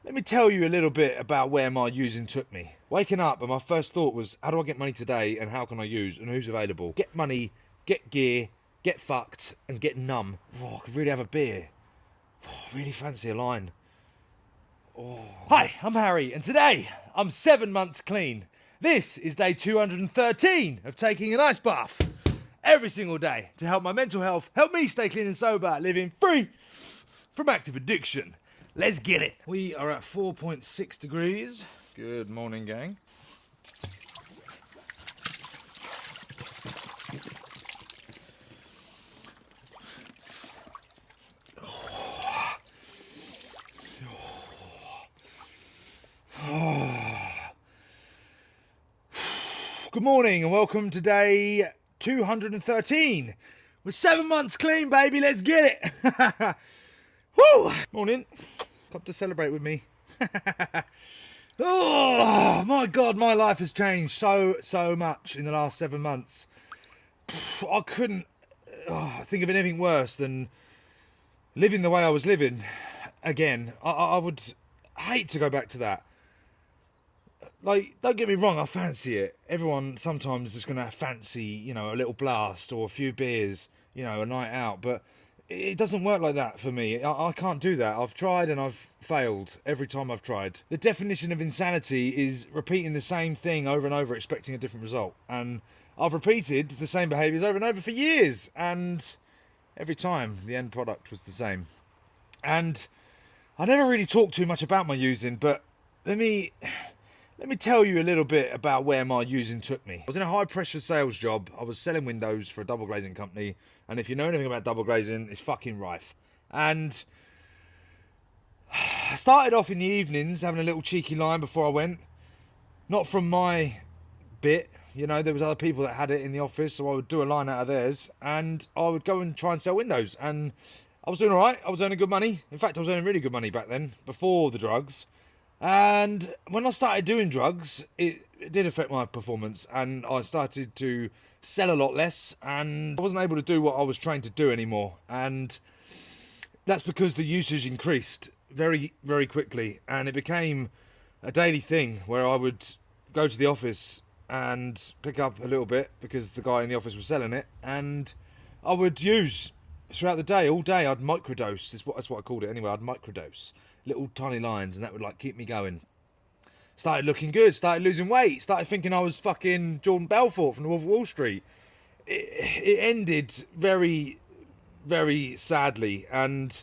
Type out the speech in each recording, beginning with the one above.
Let me tell you a little bit about where my using took me. Waking up and my first thought was, how do I get money today and how can I use and who's available? Get money, get gear, get fucked and get numb. Oh, I could really have a beer. Oh, I really fancy a line. Hi, I'm Harry and today I'm 7 months clean. This is day 213 of taking an ice bath every single day to help my mental health, help me stay clean and sober, living free from active addiction. Let's get it. We are at 4.6 degrees. Good morning, gang. Good morning and welcome to day 213. We're 7 months clean, baby. Let's get it. Woo! Morning. Come to celebrate with me. Oh my God, my life has changed so much in the last 7 months. I couldn't think of anything worse than living the way I was living again. I would hate to go back to that. Like, don't get me wrong, I fancy it. Everyone sometimes is going to fancy, a little blast or a few beers, a night out. But it doesn't work like that for me. I can't do that. I've tried and I've failed every time I've tried. The definition of insanity is repeating the same thing over and over, expecting a different result. And I've repeated the same behaviours over and over for years. And every time, the end product was the same. And I never really talked too much about my using, but let me tell you a little bit about where my using took me. I was in a high pressure sales job. I was selling windows for a double glazing company. And if you know anything about double glazing, it's fucking rife. And I started off in the evenings having a little cheeky line before I went. Not from my bit, there was other people that had it in the office. So I would do a line out of theirs and I would go and try and sell windows. And I was doing all right. I was earning good money. In fact, I was earning really good money back then, before the drugs. And when I started doing drugs, it did affect my performance and I started to sell a lot less and I wasn't able to do what I was trained to do anymore. And that's because the usage increased very, very quickly and it became a daily thing where I would go to the office and pick up a little bit because the guy in the office was selling it and I would use throughout the day, all day. I'd microdose. That's what I called it anyway. I'd microdose little tiny lines and that would keep me going. Started looking good, started losing weight, started thinking I was fucking Jordan Belfort from the Wolf of Wall Street. It ended very, very sadly and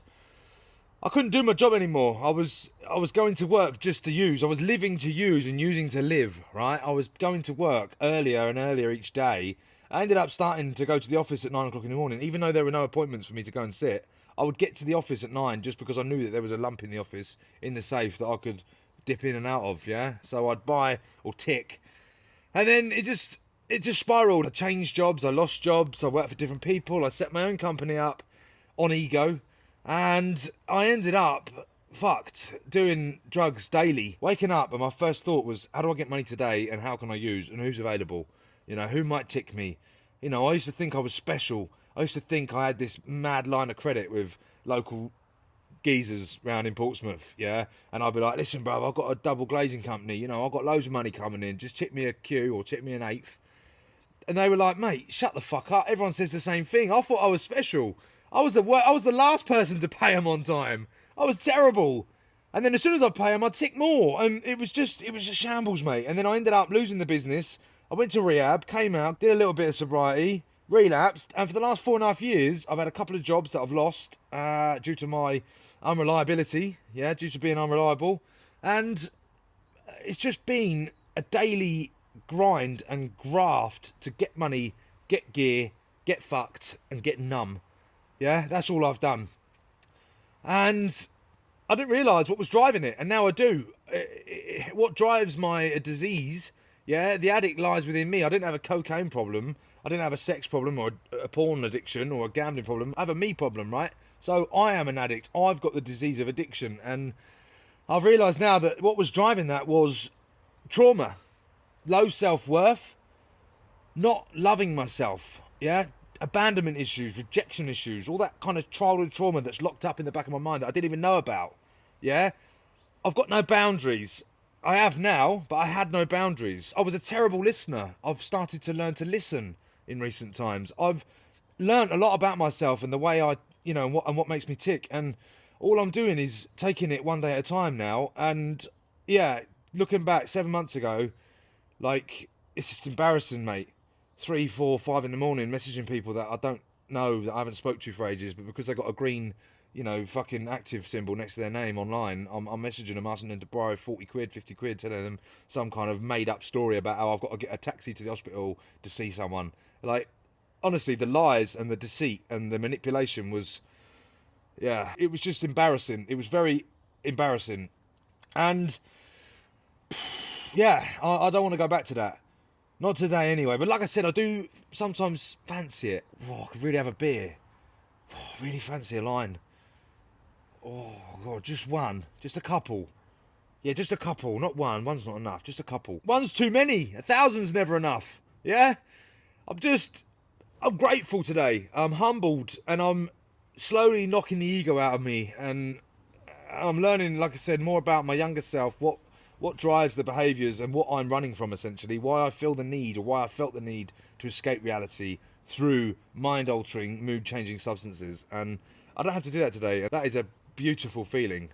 I couldn't do my job anymore. I was going to work just to use. I was living to use and using to live, right? I was going to work earlier and earlier each day. I ended up starting to go to the office at 9 o'clock in the morning, even though there were no appointments for me to go and sit. I would get to the office at 9 just because I knew that there was a lump in the office in the safe that I could dip in and out of, yeah? So I'd buy or tick. And then it just spiraled. I changed jobs, I lost jobs, I worked for different people, I set my own company up on ego, and I ended up fucked doing drugs daily. Waking up and my first thought was, how do I get money today and how can I use and who's available? Who might tick me? I used to think I was special. I used to think I had this mad line of credit with local geezers round in Portsmouth, yeah? And I'd be like, listen, bro, I've got a double glazing company. I've got loads of money coming in. Just chip me a Q or chip me an eighth. And they were like, mate, shut the fuck up. Everyone says the same thing. I thought I was special. I was the last person to pay them on time. I was terrible. And then as soon as I pay them, I'd tick more. And it was just shambles, mate. And then I ended up losing the business. I went to rehab, came out, did a little bit of sobriety, relapsed, and for the last 4.5 years, I've had a couple of jobs that I've lost due to my unreliability, due to being unreliable, and it's just been a daily grind and graft to get money, get gear, get fucked, and get numb. Yeah, that's all I've done. And I didn't realise what was driving it, and now I do. What drives my disease, the addict lies within me. I didn't have a cocaine problem. I didn't have a sex problem or a porn addiction or a gambling problem. I have a me problem, right? So I am an addict. I've got the disease of addiction. And I've realised now that what was driving that was trauma, low self-worth, not loving myself, abandonment issues, rejection issues, all that kind of childhood trauma that's locked up in the back of my mind that I didn't even know about, I've got no boundaries. I have now, but I had no boundaries. I was a terrible listener. I've started to learn to listen in recent times. I've learned a lot about myself and the way I, and what makes me tick. And all I'm doing is taking it one day at a time now. And yeah, looking back 7 months ago, like, it's just embarrassing, mate. 3, 4, 5 in the morning, messaging people that I don't know, that I haven't spoke to for ages, but because they got a green, fucking active symbol next to their name online, I'm messaging them, asking them to borrow 40 quid, 50 quid, telling them some kind of made up story about how I've got to get a taxi to the hospital to see someone. Like, honestly, the lies and the deceit and the manipulation was, yeah, it was just embarrassing. It was very embarrassing. And yeah, I don't want to go back to that. Not today anyway, but like I said, I do sometimes fancy it. Oh, I could really have a beer. Oh, I really fancy a line. Oh, God, just one. Just a couple. Yeah, just a couple. Not one. One's not enough. Just a couple. One's too many. 1,000's never enough. Yeah? I'm grateful today. I'm humbled and I'm slowly knocking the ego out of me. And I'm learning, like I said, more about my younger self, what drives the behaviours and what I'm running from, essentially, why I feel the need, or why I felt the need to escape reality through mind-altering, mood-changing substances. And I don't have to do that today. That is a beautiful feeling.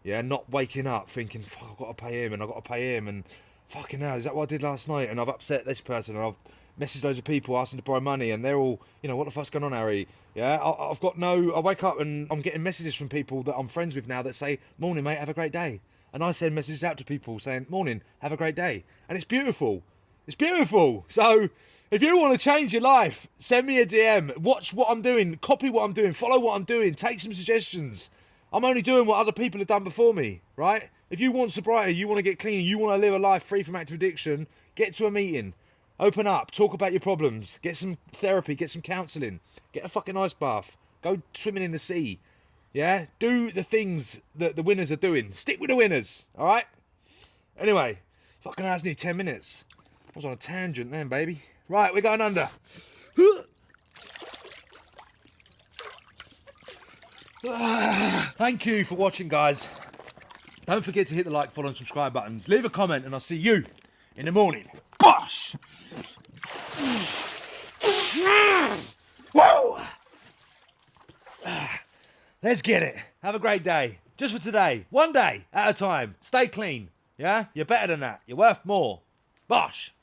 Yeah, not waking up thinking, fuck, I've got to pay him and I've got to pay him, and fucking hell, is that what I did last night? And I've upset this person, and I've messaged loads of people asking to borrow money, and they're all, what the fuck's going on, Harry? Yeah, I wake up and I'm getting messages from people that I'm friends with now that say, morning, mate, have a great day. And I send messages out to people saying, morning, have a great day. And it's beautiful. It's beautiful. So if you want to change your life, send me a DM, watch what I'm doing, copy what I'm doing, follow what I'm doing, take some suggestions. I'm only doing what other people have done before me, right? If you want sobriety, you want to get clean, you want to live a life free from active addiction, get to a meeting, open up, talk about your problems, get some therapy, get some counselling, get a fucking ice bath, go swimming in the sea. Yeah? Do the things that the winners are doing. Stick with the winners, alright? Anyway, fucking hell, that's nearly 10 minutes. I was on a tangent then, baby. Right, we're going under. Thank you for watching, guys. Don't forget to hit the like, follow and subscribe buttons. Leave a comment and I'll see you in the morning. Bosh! Whoa! Let's get it. Have a great day. Just for today. One day at a time. Stay clean. Yeah? You're better than that. You're worth more. Bosh!